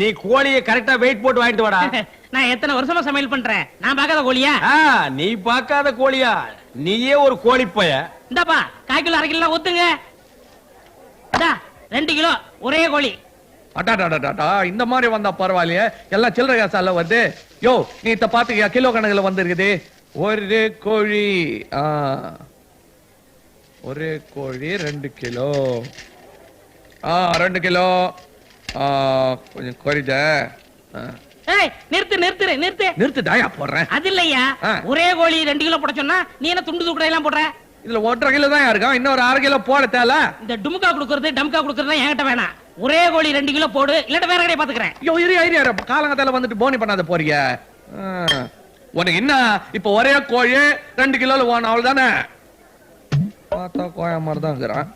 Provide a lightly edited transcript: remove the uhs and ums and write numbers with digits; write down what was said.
நீ கோழியை கரெக்டா வெயிட் போட்டு வாங்கிட்டு வாடா. நான் எத்தனை வருஷமா சமையல் பண்றேன், நான் பார்க்காத கோழியா? நீ பார்க்காத கோழியா? நீயே ஒரு கோழி பைய. இந்தாப்பா 1/4 கிலோ 1/2 கிலோ ஊத்துங்க. 2 கிலோ ஒரே கோழி. அடாடாடாடா, இந்த மாதிரி வந்தா பரவாயில்லையே, எல்லாம் சில்லறை காசால வருது. யோ நீ இத பாத்துக்கியா, கிலோ கணக்குல வந்திருக்குது. ஒரு கோழி ஒரு கோழி 2 கிலோ. 2 கிலோ. கொஞ்சம் குறைஞ்ச. நிறுத்து நிறுத்து நிறுத்து நிறுத்து, தாயா போடுறேன். அது இல்லையா, ஒரே கோழி 2 கிலோ போட சொன்னா நீ என்ன துண்டு தூக்குற எல்லாம் போடுற? இதுல 1.5 கிலோ தான் இருக்கா, இன்னொரு 1/2 கிலோ போட தேல. இந்த டுமுக்கா குடுக்கறது டம்கா குடுக்கறது என்கிட்ட வேணாம். ஒரே கோழி 2 கிலோ போடு, இல்லட்ட வேற கடையை பாத்துக்கிறேன். ஐயோ இரு காலங்கத்தால வந்துட்டு போனி பண்ணாத போறீங்க. உனக்கு என்ன இப்ப ஒரே கோழி 2 கிலோல போன அவ்வளவுதானே? பார்த்தா கோயா மாதிரி தான் இருக்கிறான்.